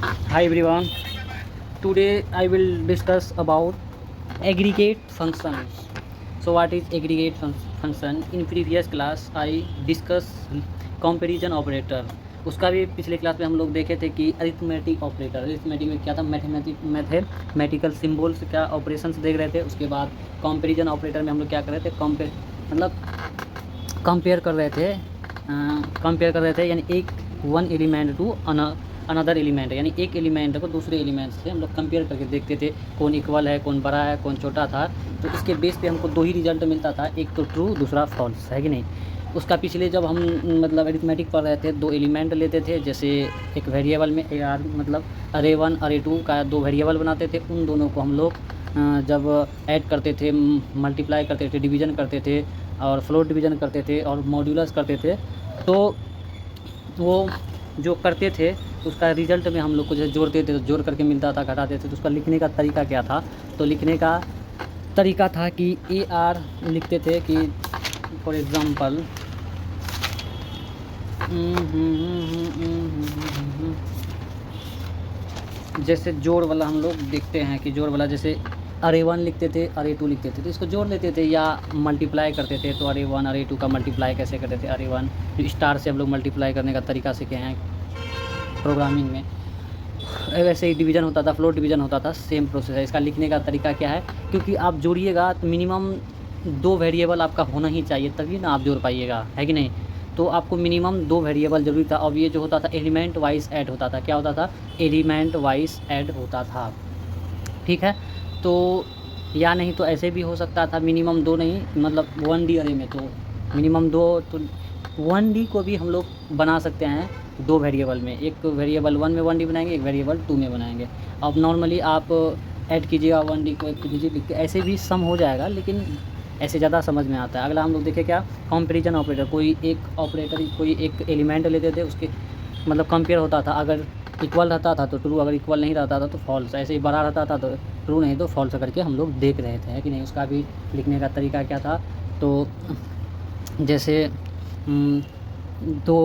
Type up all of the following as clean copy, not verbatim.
Hi everyone. Today I will discuss about aggregate functions. So what is aggregate function? In previous class I discuss comparison operator. उसका भी पिछले class में हम लोग देखे थे कि अरिथमेटिक ऑपरेटर, अरिथमेटिक में क्या था, मैथमेटिकल सिम्बल्स क्या ऑपरेशंस देख रहे थे। उसके बाद कंपैरिजन ऑपरेटर में हम लोग क्या कर रहे थे, कंपेयर कर रहे थे यानी एक one element to another element, यानी एक एलिमेंट को दूसरे एलिमेंट से हम लोग कंपेयर करके देखते थे कौन इक्वल है, कौन बड़ा है, कौन छोटा था। तो इसके बेस पे हमको दो ही रिजल्ट मिलता था, एक तो ट्रू, दूसरा फॉल्स, है कि नहीं। उसका पिछले जब हम अरिथमेटिक पढ़ रहे थे, दो एलिमेंट लेते थे, जैसे एक वेरिएबल में अरे 1 अरे 2 का दो वेरिएबल बनाते थे। उन दोनों को हम लोग जब ऐड करते थे, मल्टीप्लाई करते थे, डिवीज़न करते थे और फ्लोट डिवीज़न करते थे और मॉड्यूलस करते थे, तो वो जो करते थे उसका रिज़ल्ट में हम लोग को जैसे जोड़ते थे तो जोड़ करके मिलता था, घटाते थे तो उसका लिखने का तरीका क्या था। तो लिखने का तरीका था कि AR लिखते थे कि फॉर एग्ज़ाम्पल जैसे जोड़ वाला हम लोग देखते हैं कि जोड़ वाला जैसे अरे 1 लिखते थे, अरे 2 लिखते थे, तो इसको जोड़ लेते थे या मल्टीप्लाई करते थे। तो अरे 1 अरे 2 का मल्टीप्लाई कैसे करते थे, अरे 1 स्टार से हम लोग मल्टीप्लाई करने का तरीका सीखे हैं प्रोग्रामिंग में। वैसे ही डिवीज़न होता था, फ्लोट डिवीज़न होता था, सेम प्रोसेस है। इसका लिखने का तरीका क्या है, क्योंकि आप जोड़िएगा तो मिनिमम 2 वेरिएबल आपका होना ही चाहिए, तभी ना आप जोड़ पाइएगा, है कि नहीं। तो आपको मिनिमम 2 वेरिएबल ज़रूरी था। अब ये जो होता था एलिमेंट वाइज ऐड होता था, क्या होता था, एलिमेंट वाइज ऐड होता था, ठीक है। तो या नहीं तो ऐसे भी हो सकता था, मिनिमम 2 नहीं, मतलब 1D अरे में तो मिनिमम 2, तो 1D को भी हम लोग बना सकते हैं 2 वेरिएबल में, एक वेरिएबल 1 में 1D बनाएंगे, एक वेरिएबल 2 में बनाएंगे। अब नॉर्मली आप ऐड कीजिएगा 1D को 2D लिख के, ऐसे भी सम हो जाएगा, लेकिन ऐसे ज़्यादा समझ में आता है। अगला हम लोग देखें क्या, कंपैरिजन ऑपरेटर। कोई एक एलिमेंट लेते थे, उसके कंपेयर होता था, अगर इक्वल रहता था तो ट्रू, अगर इक्वल नहीं रहता था तो फॉल्स, ऐसे ही बड़ा रहता था तो ट्रू, नहीं तो फॉल्स करके हम लोग देख रहे थे, है कि नहीं। उसका भी लिखने का तरीका क्या था, तो जैसे दो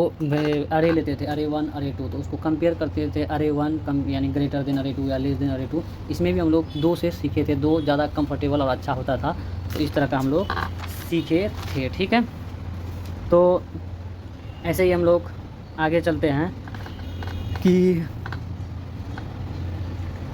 अरे लेते थे, अरे 1 अरे 2, तो उसको कंपेयर करते थे, अरे 1 कम यानी ग्रेटर देन अरे 2 या लेस देन अरे 2। इसमें भी हम लोग 2 से सीखे थे, 2 ज़्यादा कंफर्टेबल और अच्छा होता था, तो इस तरह का हम लोग सीखे थे, ठीक है। तो ऐसे ही हम लोग आगे चलते हैं कि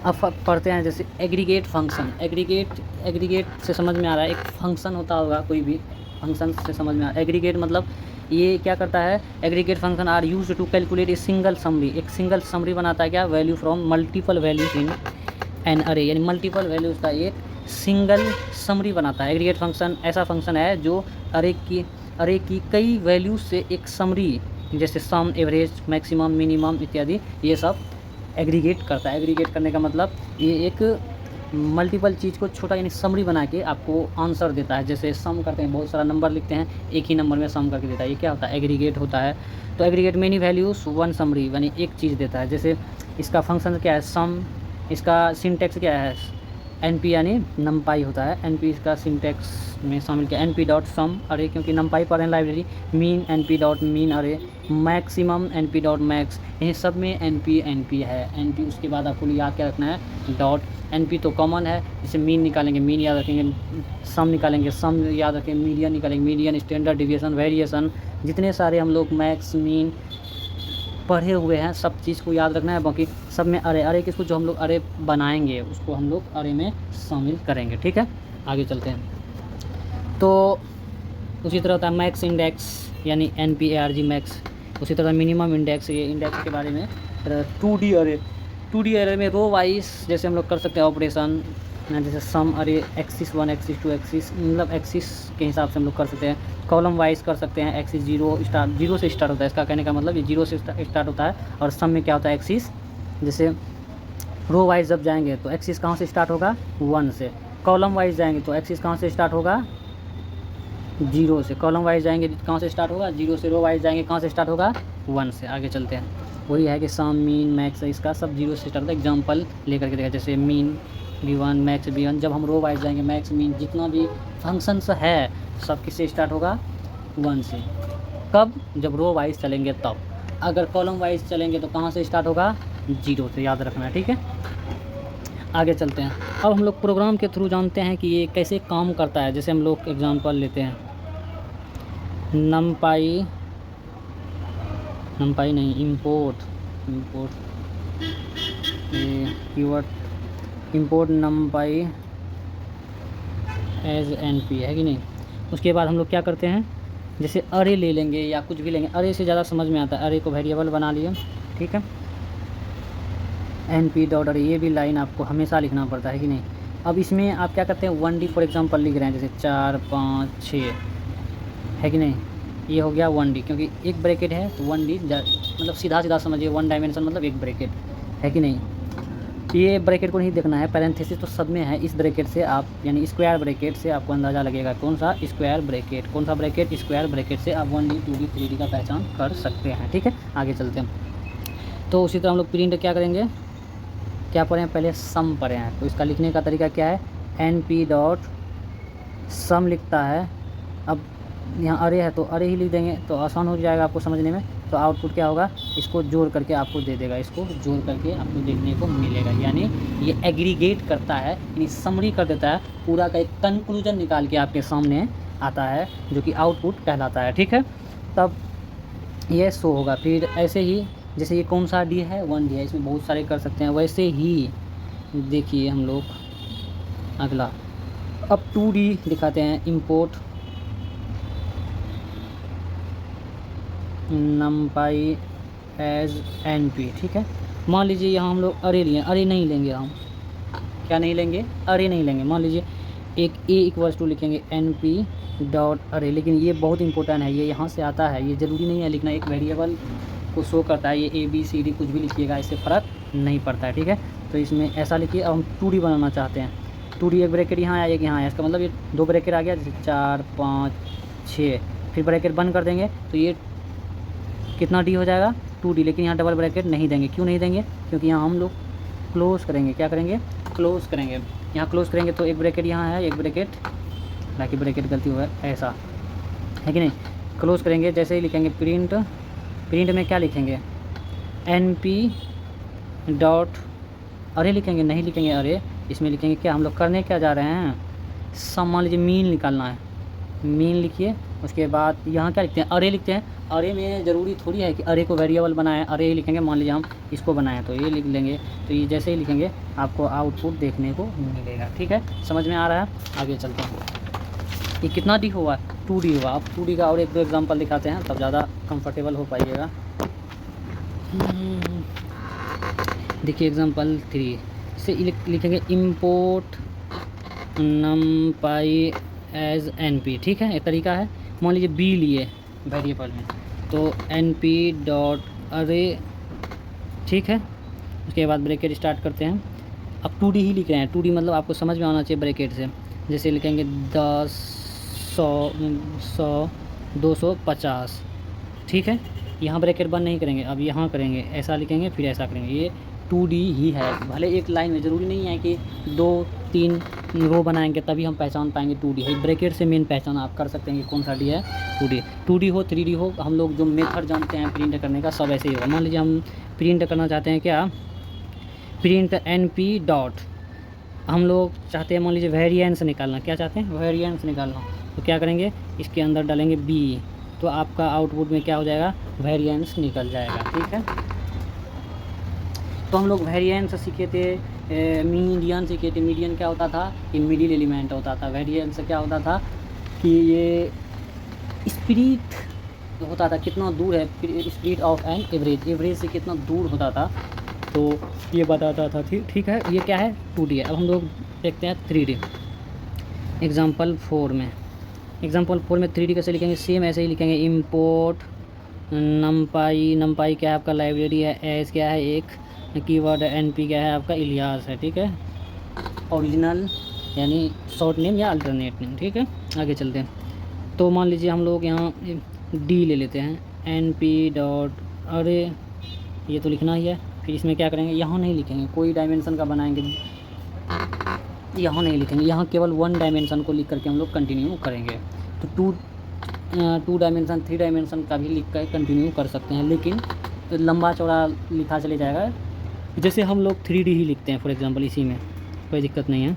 अब पढ़ते हैं जैसे एग्रीगेट फंक्शन। एग्रीगेट से समझ में आ रहा है, एक फंक्शन होता होगा, कोई भी फंक्शन से समझ में आ रहा है। एग्रीगेट मतलब ये क्या करता है, aggregate function are used to calculate a single summary, एक सिंगल समरी बनाता है, क्या, value from multiple values in an array, यानी मल्टीपल वैल्यूज़ का एक सिंगल समरी बनाता है। एग्रीगेट फंक्शन ऐसा फंक्शन है जो अरे की कई वैल्यूज से एक समरी, जैसे सम, एवरेज, मैक्सिमम, मिनिमम इत्यादि, ये सब एग्रीगेट करता है। एग्रीगेट करने का मतलब ये एक मल्टीपल चीज़ को छोटा यानी समरी बना के आपको आंसर देता है। जैसे सम करते हैं, बहुत सारा नंबर लिखते हैं, एक ही नंबर में सम करके देता है, ये क्या होता है, एग्रीगेट होता है। तो aggregate many values one summary, यानी एक चीज़ देता है। जैसे इसका फंक्शन क्या है, सम, इसका सिंटेक्स क्या है, NP यानी नमपाई होता है, NP इसका सिंटेक्स में शामिल किया, NP डॉट सम अरे, क्योंकि नमपाई पढ़ रहे हैं library, mean NP dot mean अरे, मैक्सिमम NP डॉट मैक्स, ये सब में NP है। NP उसके बाद आपको याद क्या रखना है, डॉट NP तो कॉमन है, जैसे मीन निकालेंगे मीन याद रखेंगे, सम निकालेंगे सम याद रखेंगे, मीडियन निकालेंगे मीडियन, स्टैंडर्ड डिविएशन, वेरिएशन, जितने सारे हम लोग मैक्स मीन पढ़े हुए हैं, सब चीज़ को याद रखना है। बाकी सब में अरे किसको, जो हम लोग अरे बनाएंगे उसको हम लोग अरे में शामिल करेंगे, ठीक है। आगे चलते हैं। तो उसी तरह होता है मैक्स इंडेक्स, यानी NP-ARG मैक्स। उसी तरह मिनिमम इंडेक्स, ये इंडेक्स के बारे में 2D अरे में रो वाइज जैसे हम लोग कर सकते हैं ऑपरेशन, जैसे सम अरे एक्सिस 1 एक्सिस 2 एक्सिस, मतलब एक्सिस के हिसाब से हम लोग कर सकते हैं। कॉलम वाइज कर सकते हैं, एक्सिस 0 से स्टार्ट होता है, इसका कहने का मतलब ये 0 से स्टार्ट होता है। और सम में क्या होता है, एक्सिस, जैसे रो वाइज जब जाएंगे तो एक्सिस कहाँ से स्टार्ट होगा, 1 से। कॉलम वाइज जाएंगे तो एक्सिस कहाँ से स्टार्ट होगा, 0 से। कॉलम वाइज जाएंगे कहाँ से स्टार्ट होगा, 0 से। रो वाइज जाएंगे कहाँ से स्टार्ट होगा, 1 से। आगे चलते हैं, वही है कि सम, मीन, मैक्स, इसका सब 0 से स्टार्ट होता है। एग्जाम्पल लेकर के देखा, जैसे मीन B1 मैक्स B1। जब हम रो वाइज जाएंगे, मैक्स मीन जितना भी फंक्शंस है सब किससे स्टार्ट होगा, 1 से। कब, जब रो वाइज चलेंगे तब। अगर कॉलम वाइज चलेंगे तो कहाँ से स्टार्ट होगा, 0 से याद रखना है, ठीक है। आगे चलते हैं। अब हम लोग प्रोग्राम के थ्रू जानते हैं कि ये कैसे काम करता है। जैसे हम लोग एग्जांपल लेते हैं, नमपाई नहीं, इंपोर्ट ये keyword import NumPy as NP है कि नहीं। उसके बाद हम लोग क्या करते हैं, जैसे अरे ले लेंगे या कुछ भी लेंगे, अरे से ज़्यादा समझ में आता है। अरे को वेरिएबल बना लिए, ठीक है। NP डॉट अरे, ये भी लाइन आपको हमेशा लिखना पड़ता है कि नहीं। अब इसमें आप क्या करते हैं, 1D फॉर एग्जांपल लिख रहे हैं, जैसे 4 5 6 है कि नहीं। ये हो गया 1D, क्योंकि एक ब्रैकेट है तो 1D मतलब सीधा समझिए, 1 डायमेंशन मतलब एक ब्रैकेट है कि नहीं। ये ब्रैकेट को नहीं देखना है, पैरेंथेसिस तो सब में है। इस ब्रैकेट से आप यानी स्क्वायर ब्रैकेट से आपको अंदाज़ा लगेगा कौन सा स्क्वायर ब्रैकेट, कौन सा ब्रैकेट, स्क्वायर ब्रैकेट से आप 1D 2D 3D का पहचान कर सकते हैं, ठीक है। आगे चलते हैं। तो उसी तरह हम लोग प्रिंट क्या करेंगे, क्या पढ़े हैं पहले, सम पढ़े हैं। तो इसका लिखने का तरीका क्या है, NP डॉट सम लिखता है। अब यहाँ अरे है तो अरे ही लिख देंगे तो आसान हो जाएगा आपको समझने में। तो आउटपुट क्या होगा, इसको जोड़ करके आपको दे देगा, इसको जोड़ करके आपको देखने को मिलेगा। यानी ये एग्रीगेट करता है, यानी समरी कर देता है, पूरा का एक कंक्लूजन निकाल के आपके सामने आता है, जो कि आउटपुट कहलाता है, ठीक है। तब ये शो होगा। फिर ऐसे ही जैसे ये कौन सा D है, 1D है, इसमें बहुत सारे कर सकते हैं। वैसे ही देखिए हम लोग अगला अब 2D दिखाते हैं, इंपोर्ट नमपाई एज NP, ठीक है। मान लीजिए यहाँ हम लोग अरे लिए, अरे नहीं लेंगे हम, क्या नहीं लेंगे, अरे नहीं लेंगे। मान लीजिए एक A=2 लिखेंगे NP डॉट अरे, लेकिन ये बहुत इंपॉर्टेंट है, ये यहाँ से आता है, ये ज़रूरी नहीं है लिखना, एक वेरिएबल को शो करता है। ये ABCD कुछ भी लिखिएगा, इससे फ़र्क नहीं पड़ता है, ठीक है। तो इसमें ऐसा लिखिए। अब हम 2D बनाना चाहते हैं, 2D एक ब्रैकेट यहाँ आया, एक यहाँ आया, इसका मतलब ये 2 ब्रैकेट आ गया, जैसे 4 5 6, फिर ब्रैकेट बंद कर देंगे तो ये कितना D हो जाएगा, 2D। लेकिन यहाँ डबल ब्रैकेट नहीं देंगे, क्यों नहीं देंगे, क्योंकि यहाँ हम लोग क्लोज करेंगे, क्या करेंगे, क्लोज करेंगे। यहाँ क्लोज करेंगे तो एक ब्रैकेट यहाँ है, एक ब्रैकेट, बाकी ब्रैकेट गलती हुआ है, ऐसा है कि नहीं। क्लोज करेंगे, जैसे ही लिखेंगे प्रिंट में क्या लिखेंगे, NP डॉट अरे लिखेंगे, नहीं लिखेंगे अरे, इसमें लिखेंगे क्या, हम लोग करने क्या जा रहे हैं, सम, मान लीजिए मीन निकालना है, मीन लिखिए। उसके बाद यहाँ क्या लिखते हैं, अरे लिखते हैं। अरे में ज़रूरी थोड़ी है कि अरे को वेरिएबल बनाएं, अरे ही लिखेंगे। मान लीजिए हम इसको बनाएं तो ये लिख लेंगे, तो ये जैसे ही लिखेंगे आपको आउटपुट देखने को मिलेगा, ठीक है। समझ में आ रहा है। आगे चलते हैं। ये कितना D हुआ, 2D हुआ। अब 2D का और एक दो एग्जाम्पल दिखाते हैं, तब ज़्यादा कंफर्टेबल हो पाइएगा। देखिए एग्जाम्पल 3 से लिखेंगे इंपोर्ट नमपाई एज NP, ठीक है। एक तरीका है, मान लीजिए B लिए वेरिएबल में, तो NP डॉट अरे, ठीक है। उसके बाद ब्रैकेट स्टार्ट करते हैं। अब 2D ही लिख रहे हैं, 2D मतलब आपको समझ में आना चाहिए ब्रैकेट से। जैसे लिखेंगे 10 100 250, ठीक है। यहाँ ब्रैकेट बंद नहीं करेंगे, अब यहाँ करेंगे, ऐसा लिखेंगे, फिर ऐसा करेंगे। ये 2D ही है, भले एक लाइन में, ज़रूरी नहीं है कि 2-3 रो बनाएंगे तभी हम पहचान पाएंगे 2D है। ब्रैकेट से मेन पहचान आप कर सकते हैं कि कौन सा D है, 2D हो 3D हो। हम लोग जो मेथड जानते हैं प्रिंट करने का, सब ऐसे ही होगा। मान लीजिए हम प्रिंट करना चाहते हैं क्या, प्रिंट NP डॉट, हम लोग चाहते हैं मान लीजिए वेरिएंस निकालना, क्या चाहते हैं, वेरिएंस निकालना। तो क्या करेंगे, इसके अंदर डालेंगे B, तो आपका आउटपुट में क्या हो जाएगा, वेरिएंस निकल जाएगा, ठीक है। तो हम लोग वेरिएंस सीखे थे, मीडियन सीखे थे। मीडियन क्या होता था, कि मिडिल एलिमेंट होता था। वेरिएंस क्या होता था कि ये स्प्लिट होता था, कितना दूर है, split of an average, average से कितना दूर होता था, तो ये बताता था, ठीक है। ये क्या है, 2D है। अब हम लोग देखते हैं 3D एग्जाम्पल 4 में। एग्जाम्पल 4 में 3D कैसे लिखेंगे, सेम ऐसे ही लिखेंगे। इंपोर्ट नमपाई क्या है आपका, लाइब्रेरी है। एज क्या है, एक कीवर्ड है। NP क्या है आपका, इलियास है, ठीक है। ओरिजिनल यानी शॉर्ट नेम या अल्टरनेट नेम, ठीक है। आगे चलते हैं। तो मान लीजिए हम लोग यहाँ D ले लेते हैं, NP डॉट अरे, ये तो लिखना ही है। फिर इसमें क्या करेंगे, यहाँ नहीं लिखेंगे, कोई डायमेंशन का बनाएंगे, यहाँ नहीं लिखेंगे, यहाँ केवल 1 डायमेंशन को लिख करके हम लोग कंटिन्यू करेंगे। तो 2 डायमेंशन 3 डायमेंशन का भी लिख कर कंटिन्यू कर सकते हैं, लेकिन लंबा चौड़ा लिखा चले जाएगा जैसे हम लोग 3D ही लिखते हैं फॉर एग्जांपल, इसी में कोई दिक्कत नहीं है।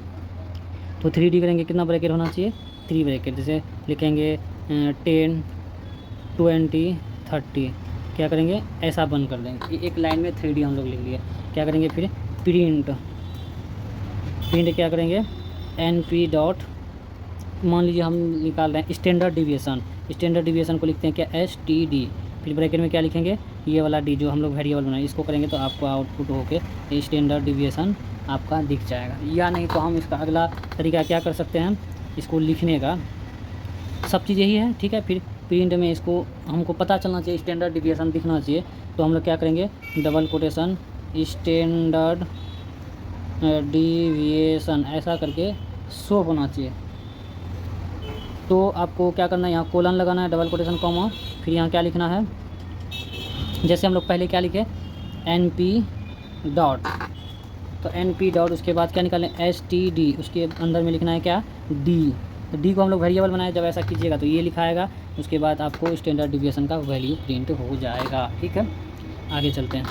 तो 3D करेंगे, कितना ब्रैकेट होना चाहिए, 3 ब्रैकेट। जैसे लिखेंगे 10 20 30, क्या करेंगे ऐसा बंद कर देंगे। एक लाइन में 3D हम लोग लिख लिए। क्या करेंगे फिर प्रिंट क्या करेंगे NP डॉट, मान लीजिए हम निकाल रहे हैं स्टैंडर्ड डिविएशन को लिखते हैं क्या STD, फिर ब्रैकेट में क्या लिखेंगे ये वाला D जो हम लोग वेरिएबल बनाए, इसको करेंगे तो आपको आउटपुट होके स्टैंडर्ड डिविएशन आपका दिख जाएगा। या नहीं तो हम इसका अगला तरीका क्या कर सकते हैं, इसको लिखने का, सब चीज़ यही है ठीक है। फिर प्रिंट में इसको हमको पता चलना चाहिए, स्टैंडर्ड डिविएशन दिखना चाहिए, तो हम लोग क्या करेंगे डबल कोटेशन स्टैंडर्ड डिविएशन ऐसा करके शो होना चाहिए। तो आपको क्या करना है, यहाँ कोलन लगाना है, डबल कोटेशन कॉमा, फिर यहाँ क्या लिखना है, जैसे हम लोग पहले क्या लिखे NP डॉट, तो NP डॉट उसके बाद क्या निकालें STD, उसके अंदर में लिखना है क्या D, तो D को हम लोग वेरिएबल बनाए, जब ऐसा कीजिएगा तो ये लिखा आएगा, उसके बाद आपको स्टैंडर्ड डिविएशन का वैल्यू प्रिंट हो जाएगा। ठीक है, आगे चलते हैं।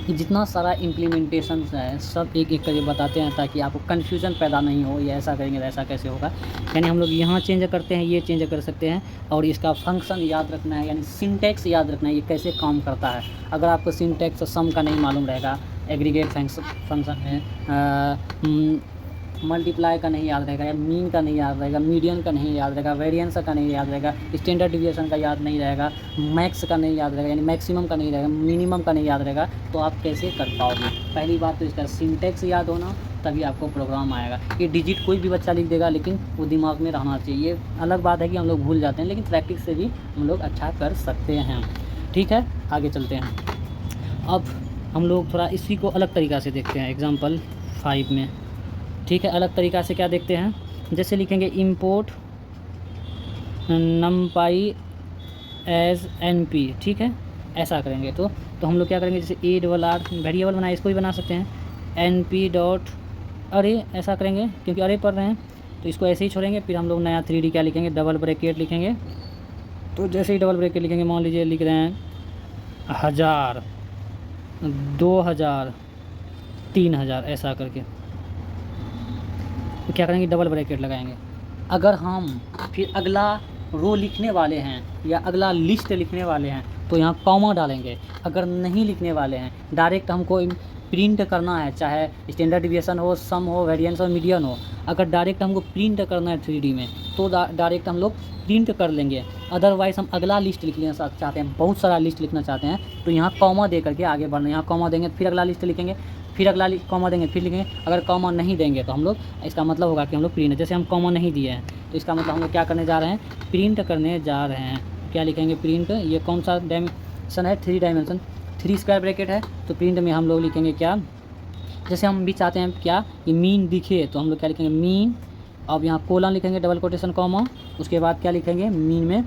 जितना सारा इम्प्लीमेंटेशन है सब एक एक करके बताते हैं ताकि आपको कन्फ्यूज़न पैदा नहीं हो, ये ऐसा करेंगे तो ऐसा कैसे होगा। यानी हम लोग यहाँ चेंज करते हैं, ये चेंज कर सकते हैं, और इसका फंक्शन याद रखना है, यानी सिंटैक्स याद रखना है, ये कैसे काम करता है। अगर आपको सिंटैक्स सम का नहीं मालूम रहेगा, एग्रीगेट फंक्शन में मल्टीप्लाई का नहीं याद रहेगा, या मीन का नहीं याद रहेगा, मीडियन का नहीं याद रहेगा, वेरिएंस का नहीं याद रहेगा, स्टैंडर्ड डिविएशन का याद नहीं रहेगा, मैक्स का नहीं याद रहेगा, यानी मैक्सिमम का नहीं रहेगा, मिनिमम का नहीं याद रहेगा, तो आप कैसे कर पाओगे। पहली बात तो इसका सिंटैक्स याद होना, तभी आपको प्रोग्राम आएगा। ये डिजिट कोई भी बच्चा लिख देगा, लेकिन वो दिमाग में रहना चाहिए। ये अलग बात है कि हम लोग भूल जाते हैं, लेकिन प्रैक्टिस से भी हम लोग अच्छा कर सकते हैं। ठीक है, आगे चलते हैं। अब हम लोग थोड़ा इसी को अलग तरीक़ा से देखते हैं एग्जाम्पल 5 में। ठीक है, अलग तरीक़ा से क्या देखते हैं, जैसे लिखेंगे इंपोर्ट numpy एज NP। ठीक है, ऐसा करेंगे तो हम लोग क्या करेंगे, जैसे A वेरिएबल बनाए, इसको भी बना सकते हैं NP डॉट अरे, ऐसा करेंगे क्योंकि अरे पढ़ रहे हैं तो इसको ऐसे ही छोड़ेंगे। फिर हम लोग नया 3D क्या लिखेंगे, डबल ब्रैकेट लिखेंगे। तो जैसे ही डबल ब्रैकेट लिखेंगे, मान लीजिए लिख रहे हैं 1000 2000 3000 ऐसा करके, तो क्या करेंगे डबल ब्रैकेट लगाएंगे। अगर हम फिर अगला रो लिखने वाले हैं या अगला लिस्ट लिखने वाले हैं तो यहाँ कॉमा डालेंगे। अगर नहीं लिखने वाले हैं, डायरेक्ट हमको प्रिंट करना है, चाहे स्टैंडर्ड डिविएशन हो, सम हो, वेरिएंस हो, मीडियन हो, अगर डायरेक्ट हमको प्रिंट करना है 3D में तो डायरेक्ट हम लोग प्रिंट कर लेंगे। अदरवाइज़ हम अगला लिस्ट लिखना चाहते हैं, बहुत सारा लिस्ट लिखना चाहते हैं, तो यहाँ कॉमा दे करके आगे बढ़ना। यहाँ कॉमा देंगे, फिर अगला लिस्ट लिखेंगे, फिर अगला कॉमा देंगे, फिर लिखेंगे। अगर कॉमा नहीं देंगे तो हम लोग, इसका मतलब होगा कि हम लोग प्रिंट, जैसे हम कॉमा नहीं दिए हैं तो इसका मतलब हम लोग क्या करने जा रहे हैं, प्रिंट करने जा रहे हैं। क्या लिखेंगे प्रिंट, ये कौन सा डायमेंशन है, 3 डायमेंशन, 3 स्क्वायर ब्रैकेट है, तो प्रिंट में हम लोग लिखेंगे क्या, जैसे हम भी चाहते हैं क्या ये मीन दिखे, तो हम लोग क्या लिखेंगे मीन। अब यहाँ कोलन लिखेंगे, डबल कोटेशन कॉमा, उसके बाद क्या लिखेंगे मीन में,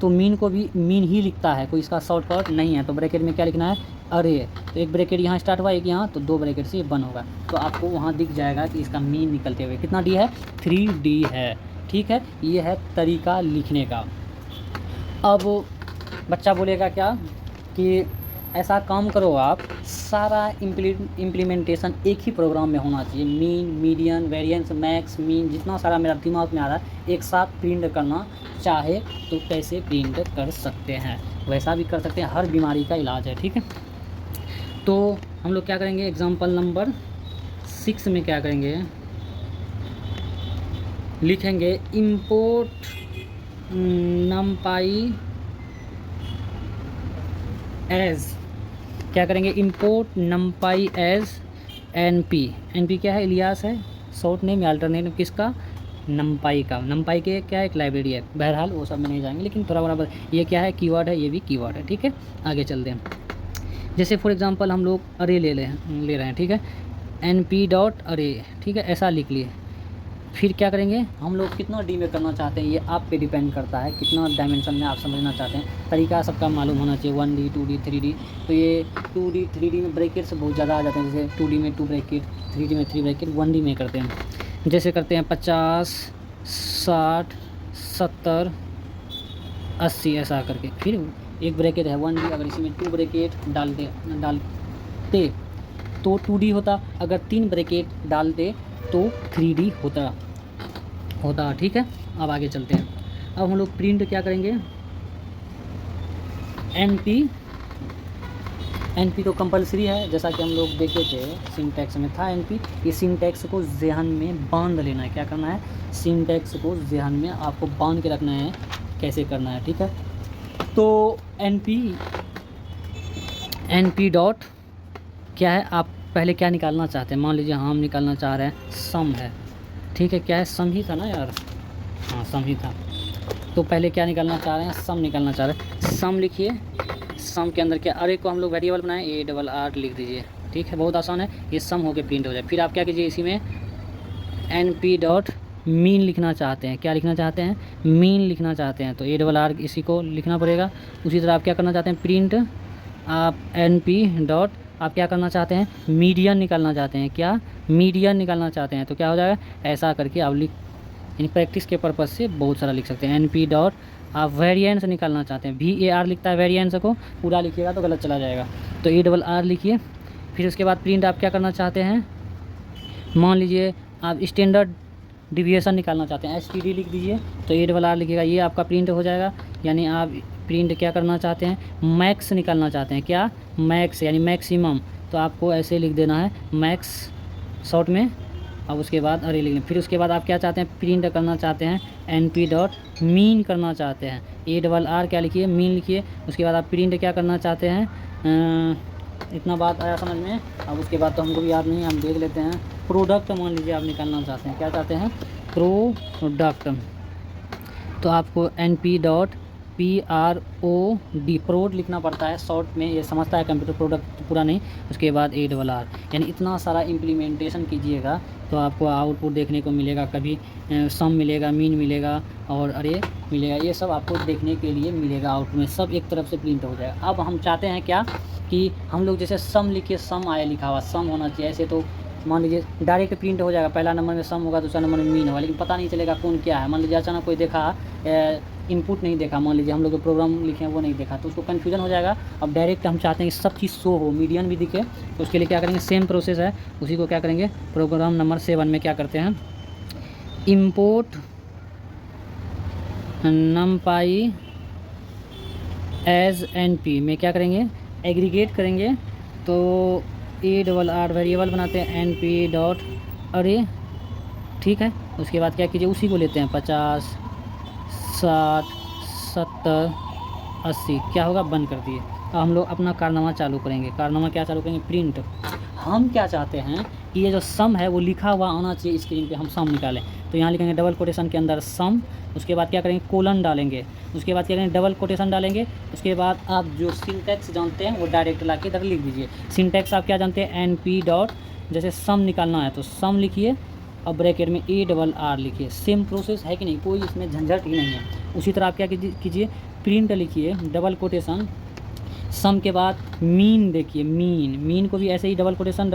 तो मीन को भी मीन ही लिखता है, कोई इसका शॉर्टकट नहीं है। तो ब्रैकेट में क्या लिखना है अरे, तो एक ब्रैकेट यहाँ स्टार्ट हुआ, एक यहाँ, तो 2 ब्रैकेट से ये बन होगा, तो आपको वहाँ दिख जाएगा कि इसका मीन निकलते हुए कितना D है, 3D है। ठीक है, ये है तरीका लिखने का। अब बच्चा बोलेगा क्या कि ऐसा काम करो आप, सारा इम्प्लीमेंटेशन एक ही प्रोग्राम में होना चाहिए, mean, median, variance, max, mean, जितना सारा मेरा दिमाग में आ रहा है एक साथ प्रिंट करना चाहे तो कैसे प्रिंट कर सकते हैं, वैसा भी कर सकते हैं, हर बीमारी का इलाज है। ठीक है, तो हम लोग क्या करेंगे, एग्जाम्पल नंबर 6 में क्या करेंगे, लिखेंगे इंपोर्ट numpy एज, क्या करेंगे इंपोर्ट numpy एज NP क्या है, इलियास है, शॉर्ट नेम या अल्टरनेटिव किसका, numpy का। numpy के क्या है, एक लाइब्रेरी है, बहरहाल वो सब में नहीं जाएंगे, लेकिन थोड़ा बड़ा ये क्या है, कीवर्ड है, ये भी कीवर्ड है। ठीक है, आगे चलते हैं। जैसे फॉर एग्जांपल हम लोग अरे ले रहे हैं। ठीक है, NP डॉट अरे, ठीक है, ऐसा लिख लिए। फिर क्या करेंगे, हम लोग कितना D में करना चाहते हैं ये आप पे डिपेंड करता है, कितना डायमेंशन में आप समझना चाहते हैं, तरीका सबका मालूम होना चाहिए, 1D 2D 3D। तो ये 2D 3D में ब्रैकेट्स बहुत ज़्यादा आ जाते हैं, जैसे 2D में 2 ब्रैकेट, 3D में 3 ब्रैकेट, 1D में करते हैं, जैसे करते हैं 50 60 70 80 ऐसा करके। फिर एक ब्रैकेट है 1D, अगर इसी में 2 ब्रैकेट डालते तो 2D होता, अगर 3 ब्रैकेट डालते तो 3D होता। ठीक है, अब आगे चलते हैं। अब हम लोग प्रिंट क्या करेंगे, एनपी तो कंपलसरी है, जैसा कि हम लोग देखे थे सिंटैक्स में था एनपी। ये सिंटैक्स को ज़हन में बांध लेना है, क्या करना है, सिंटैक्स को ज़हन में आपको बांध के रखना है, कैसे करना है। ठीक है, तो एनपी डॉट क्या है, आप पहले क्या निकालना चाहते हैं, मान लीजिए हम निकालना चाह रहे हैं सम है। ठीक है, क्या है, सम ही था ना यार, हाँ सम ही था। तो पहले क्या निकालना चाह रहे हैं, सम निकालना चाह रहे हैं। सम लिखिए, सम के अंदर क्या, अरे को हम लोग वेरिएबल बनाएं, ARR लिख दीजिए। ठीक है, बहुत आसान है, ये सम होके प्रिंट हो जाए। फिर आप क्या कीजिए, इसी में np डॉट मीन लिखना चाहते हैं, क्या लिखना चाहते हैं, मीन लिखना चाहते हैं, तो ARR इसी को लिखना पड़ेगा। उसी तरह आप क्या करना चाहते हैं, प्रिंट आप np डॉट आप क्या करना चाहते हैं, मीडियन निकालना चाहते हैं, क्या मीडियन निकालना चाहते हैं, तो क्या हो जाएगा, ऐसा करके आप यानी प्रैक्टिस के पर्पज़ से बहुत सारा लिख सकते हैं। np डॉट आप वेरिएंस निकालना चाहते हैं, VAR लिखता है, वेरिएंस को पूरा लिखिएगा तो गलत चला जाएगा, तो ARR लिखिए। फिर उसके बाद प्रिंट आप क्या करना चाहते हैं, मान लीजिए आप स्टैंडर्ड डिविएशन निकालना चाहते हैं, STD लिख दीजिए, तो ARR लिखिएगा, ये आपका प्रिंट हो जाएगा। यानी आप प्रिंट क्या करना चाहते हैं, मैक्स निकालना चाहते हैं, क्या मैक्स यानी मैक्सिमम, तो आपको ऐसे लिख देना है मैक्स शॉर्ट में। अब उसके बाद अरे लिख लें। फिर उसके बाद आप क्या चाहते हैं, प्रिंट करना चाहते हैं np डॉट मीन करना चाहते हैं, ARR क्या लिखिए, मीन लिखिए। उसके बाद आप प्रिंट क्या करना चाहते हैं, इतना बात आया समझ में। अब उसके बाद तो हमको भी याद नहीं, हम देख लेते हैं। प्रोडक्ट मान लीजिए आप निकालना चाहते हैं, क्या चाहते हैं, प्रोडक्ट, तो आपको np डॉट PROD प्रोड लिखना पड़ता है शॉर्ट में, ये समझता है कंप्यूटर, प्रोडक्ट पूरा नहीं। उसके बाद ARR, यानी इतना सारा इम्प्लीमेंटेशन कीजिएगा तो आपको आउटपुट देखने को मिलेगा। कभी सम मिलेगा, मीन मिलेगा और अरे मिलेगा, ये सब आपको देखने के लिए मिलेगा। आउटपुट में सब एक तरफ से प्रिंट हो जाएगा। अब हम चाहते हैं क्या कि हम लोग जैसे सम लिखिए, सम आया लिखा हुआ, सम होना चाहिए। ऐसे तो मान लीजिए डायरेक्ट प्रिंट हो जाएगा, पहला नंबर में सम होगा, दूसरा नंबर में मीन होगा, लेकिन पता नहीं चलेगा कौन क्या है। मान लीजिए अचानक कोई देखा, इनपुट नहीं देखा, मान लीजिए हम लोग प्रोग्राम लिखे हैं वो नहीं देखा, तो उसको कन्फ्यूजन हो जाएगा। अब डायरेक्ट हम चाहते हैं कि सब चीज़ शो हो, मीडियन भी दिखे, तो उसके लिए क्या करेंगे, सेम प्रोसेस है, उसी को क्या करेंगे, प्रोग्राम नंबर 7 में क्या करते हैं, इम्पोर्ट numpy एज np में क्या करेंगे, एग्रीगेट करेंगे। तो ARR वेरिएबल बनाते हैं np डॉट अरे, ठीक है। उसके बाद क्या कीजिए, उसी को लेते हैं 50 60 70 80, क्या होगा, बंद कर दिए। अब हम लोग अपना कारनामा चालू करेंगे। कारनामा क्या चालू करेंगे, प्रिंट। हम क्या चाहते हैं कि ये जो सम है वो लिखा हुआ आना चाहिए स्क्रीन पे, हम सम निकालें। तो यहाँ लिखेंगे डबल कोटेशन के अंदर सम, उसके बाद क्या करेंगे, कोलन डालेंगे, उसके बाद क्या करेंगे, डबल कोटेशन डालेंगे। उसके बाद आप जो सिंटैक्स जानते हैं वो डायरेक्ट ला के इधर लिख दीजिए। सिंटैक्स आप क्या जानते हैं, np डॉट जैसे सम निकालना है तो सम लिखिए, अब ब्रैकेट में ARR लिखिए। सेम प्रोसेस है कि नहीं, कोई इसमें झंझट ही नहीं है। उसी तरह आप क्या कीजिए, प्रिंट लिखिए, डबल कोटेशन, सम के बाद मीन देखिए, मीन को भी ऐसे ही double quotation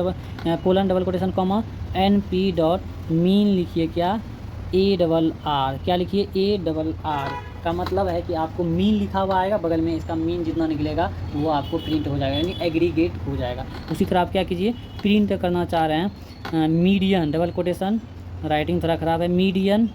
colon double quotation comma np dot mean लिखिए, क्या ARR, क्या लिखिए, ARR का मतलब है कि आपको मीन लिखा हुआ आएगा, बगल में इसका मीन जितना निकलेगा वो आपको प्रिंट हो जाएगा, यानी एग्रीगेट हो जाएगा। उसी तरह आप क्या कीजिए, प्रिंट करना चाह रहे हैं मीडियन डबल कोटेशन, राइटिंग थोड़ा ख़राब है, median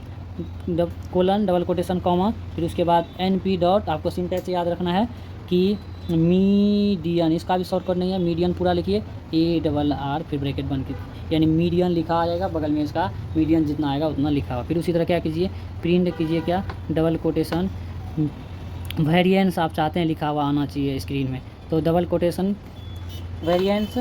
colon double quotation comma, फिर उसके बाद np डॉट, आपको सिंटैक्स याद रखना है कि मीडियन, इसका भी शॉर्टकट नहीं है, मीडियन पूरा लिखिए, ARR फिर ब्रैकेट बंद कीजिए, यानी मीडियन लिखा आ जाएगा, बगल में इसका मीडियन जितना आएगा उतना लिखा हुआ। फिर उसी तरह क्या कीजिए, प्रिंट कीजिए, क्या डबल कोटेशन वेरिएंस आप चाहते हैं लिखा हुआ आना चाहिए स्क्रीन में, तो डबल कोटेशन वेरिएंस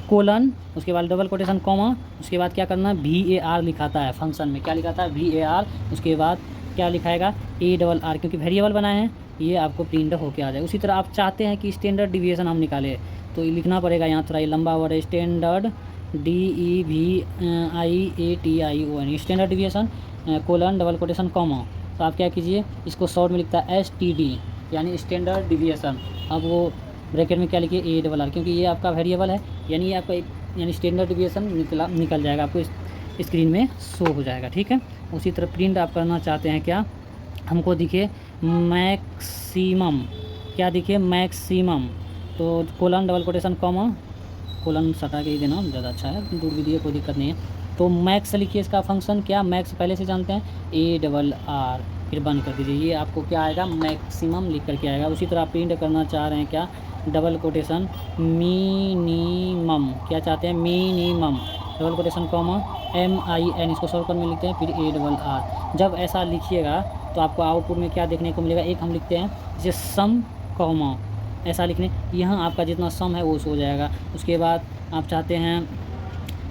कोलन, उसके बाद डबल कोटेशन कॉमा, उसके बाद क्या करना है, VAR लिखाता है फंक्शन में, क्या लिखाता है, VAR। उसके बाद क्या लिखाएगा, ARR, क्योंकि वेरिएबल बनाए हैं, ये आपको प्रिंट होके आ जाए। उसी तरह आप चाहते हैं कि स्टैंडर्ड डिविएशन हम निकालें, तो ये लिखना पड़ेगा, यहाँ थोड़ा ये लंबा वर्ड है, standard DEVIATION, standard deviation colon double quotation comma. तो आप क्या कीजिए, इसको शॉर्ट में लिखता है STD, यानी स्टैंडर्ड डिविएशन। अब वो ब्रैकेट में क्या लिखिए, ARR, क्योंकि ये आपका वेरिएबल है, यानी ये आपका यानी स्टैंडर्ड डिविएशन निकल जाएगा, आपको स्क्रीन में शो हो जाएगा, ठीक है। उसी तरह प्रिंट आप करना चाहते हैं, क्या हमको दिखे मैक्सिमम, क्या दिखे, मैक्सिमम, तो colon double quotation comma colon सटा के ही देना ज़्यादा अच्छा है, दूर भी दिए कोई दिक्कत नहीं है। तो मैक्स लिखिए, इसका फंक्शन क्या, मैक्स पहले से जानते हैं, ARR, फिर बंद कर दीजिए। ये आपको क्या आएगा, मैक्सिमम लिख कर के आएगा। उसी तरह आप प्रिंट करना चाह रहे हैं क्या, डबल कोटेशन मिनिमम, क्या चाहते हैं, minimum, double quotation comma MIN, इसको शॉर्टकट में लिखते हैं, फिर ARR। जब ऐसा लिखिएगा तो आपको आउटपुट में क्या देखने को मिलेगा, एक हम लिखते हैं जैसे सम कॉमा, ऐसा लिखने, यहाँ आपका जितना सम है वो शो हो जाएगा। उसके बाद आप चाहते हैं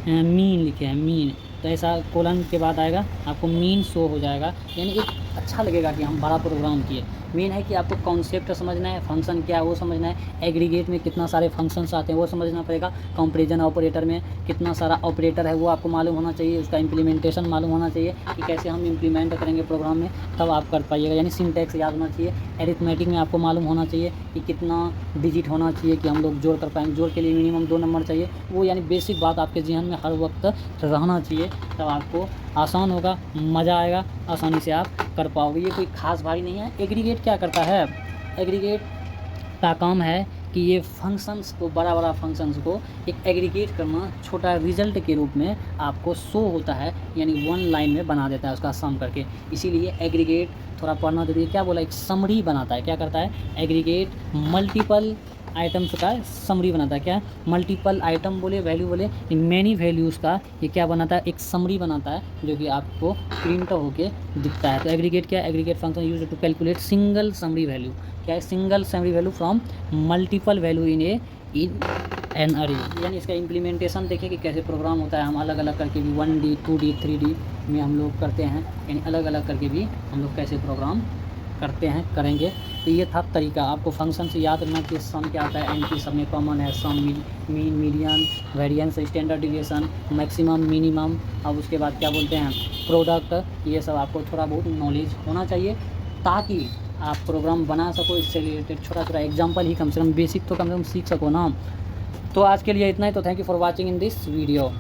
मीन लिखे हैं, मीन, तो ऐसा कोलन के बाद आएगा, आपको मीन शो हो जाएगा। यानी एक अच्छा लगेगा कि हम बड़ा प्रोग्राम किए। मेन है कि आपको कॉन्सेप्ट समझना है, फंक्शन क्या है वो समझना है, एग्रीगेट में कितना सारे फंक्शंस आते हैं वो समझना पड़ेगा, कंपैरिजन ऑपरेटर में कितना सारा ऑपरेटर है वो आपको मालूम होना चाहिए, उसका इम्प्लीमेंटेशन मालूम होना चाहिए कि कैसे हम इम्प्लीमेंट करेंगे प्रोग्राम में, तब आप कर पाइएगा। यानी सिंटैक्स याद होना चाहिए, एरिथमेटिक में आपको मालूम होना चाहिए कि कितना डिजिट होना चाहिए कि हम लोग जोड़ कर पाएंगे, जोड़ के लिए मिनिमम 2 नंबर चाहिए, वो यानी बेसिक बात आपके जहन में हर वक्त रहना चाहिए, तब आपको आसान होगा, मज़ा आएगा, आसानी से आप कर पाओगे। ये कोई खास भारी नहीं है। एग्रीगेट क्या करता है, एग्रीगेट का काम है कि ये फंक्शंस को, बड़ा बड़ा फंक्शंस को एक एग्रीगेट करना, छोटा रिजल्ट के रूप में आपको शो होता है, यानी 1 लाइन में बना देता है उसका सम करके। इसीलिए एग्रीगेट थोड़ा पढ़ना जरूरी है। क्या बोला, एक समरी बनाता है। क्या करता है, एग्रीगेट मल्टीपल आइटम्स का समरी बनाता है। क्या, मल्टीपल आइटम बोले, वैल्यू बोले, मैनी वैल्यूज़ का ये क्या बनाता है, एक समरी बनाता है, जो कि आपको प्रिंट होके दिखता है। तो एग्रीगेट क्या, aggregate function use to calculate single summary value. क्या है, single summary value from multiple value in an array. यानी इसका इम्प्लीमेंटेशन देखिए कि कैसे प्रोग्राम होता है। हम अलग अलग करके भी 1D 2D 3D में हम लोग करते हैं, यानी अलग अलग करके भी हम लोग कैसे प्रोग्राम करते हैं, करेंगे। तो ये था तरीका। आपको फंक्शन से याद रखना कि सम क्या आता है, एंट्री सब में कॉमन है, sum, mean, median, variance, standard deviation, maximum, minimum, अब उसके बाद क्या बोलते हैं, प्रोडक्ट। ये सब आपको थोड़ा बहुत नॉलेज होना चाहिए ताकि आप प्रोग्राम बना सको। इससे रिलेटेड छोटा छोटा एग्जाम्पल ही कम से कम, बेसिक तो कम से कम सीख सको ना। तो आज के लिए इतना ही। तो thank you for watching in this video.